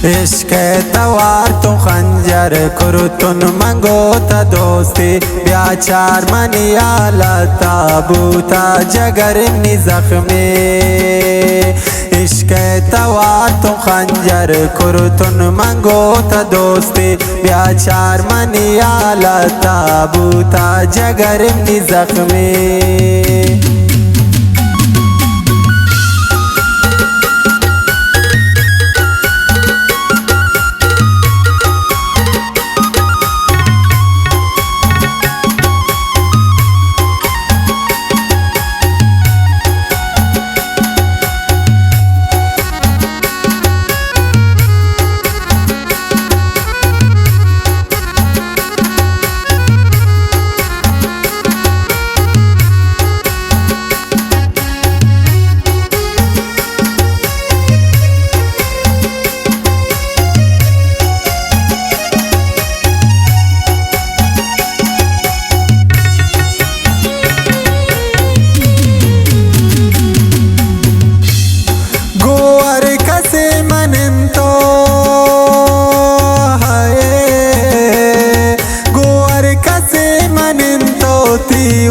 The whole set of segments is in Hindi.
इश्क तवार तो खंजर कुरुतुन मंगो ता दोस्ती ब्याचार मनियाला ताबूता जगर नि जख्मे। इश्क तवार तो खंजर कुरुतुन मंगो ता दोस्ती ब्याचार मनियाला ताबूता जगर नि जख्मे।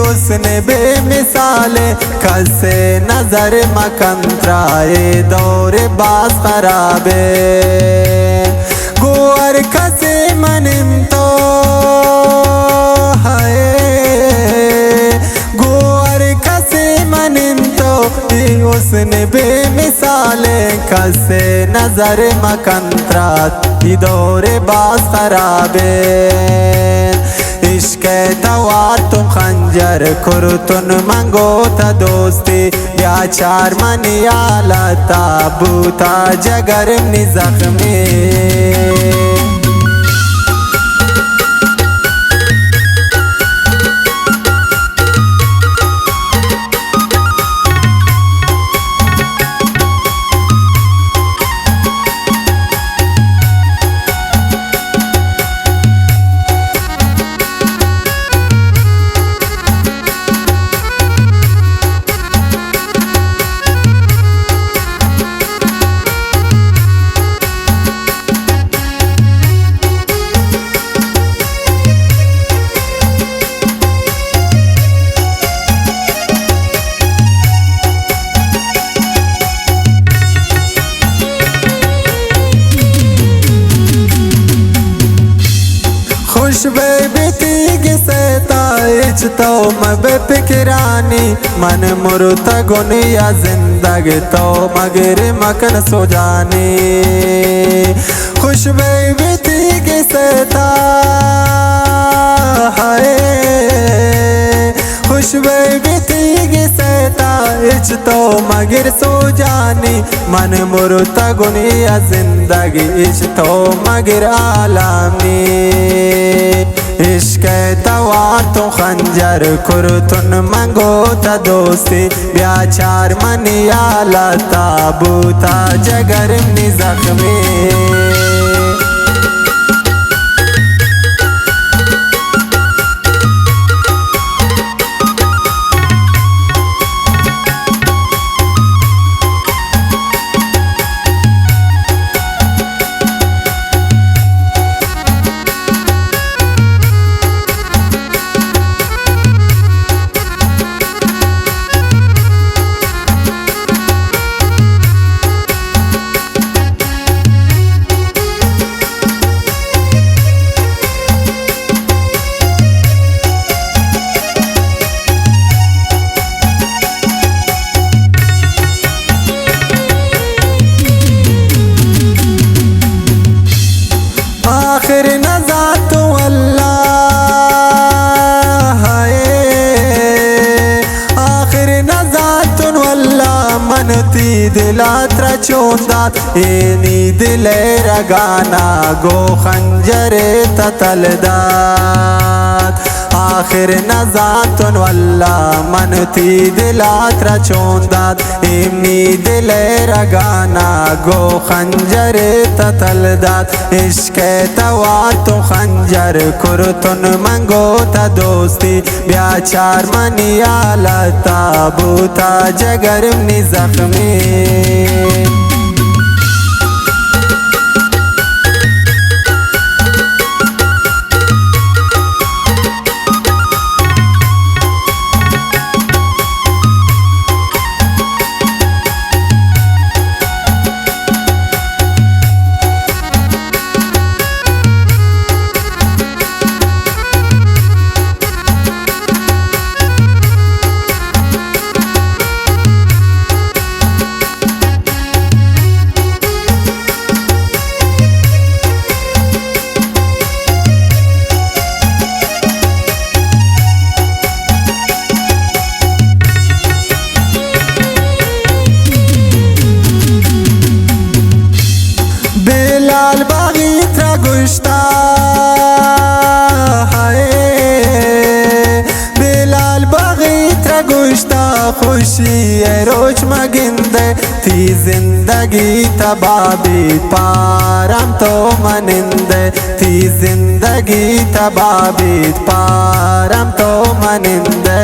उसने बेमिसाले कसे नजर मकंत्राए दौरे बास खराबे। गोर कसे मनिंतो है गोर कसे मनिंतो उसने बेमिसाले कसे नजर मकंत्रात दौरे बास खराबे। इश्क तवार तुम खंजर कुरुतुन मंगो ता दोस्ती ब्याचार मनियाला ताबूता जगर नि जख्मे। खुशबे बितीगी सैताइच तो मबे फिक्रानी मन मुरुता गुनिया जिंदगी तो मगर मकन सो जानी। खुशबे बितीगी सैता है खुशबे बितीगी सैताइच तो मगर सो जानी मन मुरुता गुनिया जिंदगी इच तो मगर आलामी। इश्क तवार तो खंजर कुरुतुन मंगो ता दोस्ती ब्याचार मनियाला ताबूता जगर नि जख्मे। आखिर नज़ा तो अल्लाह है आखिर नज़ा तो अल्लाह मनती दिलात्रा चोंदात एनी दिले रगाना गो खंजरे ततलदात। आखिर नज़ातुन अल्लाह मनती दिलात्रा चोंदात एनी दिले रगाना गो खंजरे ततलदात। इश्क तवार तो खंजर कुरुतुन मंगो ता दोस्ती ब्याचार मनियाला ताबूता जगर नि जख्मे। गुश्ता बिलाल बगीत गुश्ता खुशी रोज मगिंदे थी जिंदगी तबाबी पारम तो मनिंदे थी जिंदगी तबाबी पारम तो मनिंदे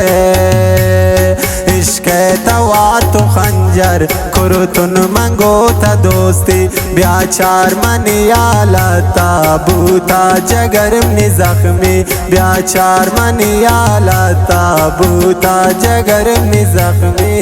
इश्क़ तवा तो खंजर कुरुतुन मंगो था दोस्ती ब्याचार मनियालता बूता जगरमनी जख्मी ब्याचार मनियालता बूता जगरमनी जख्मी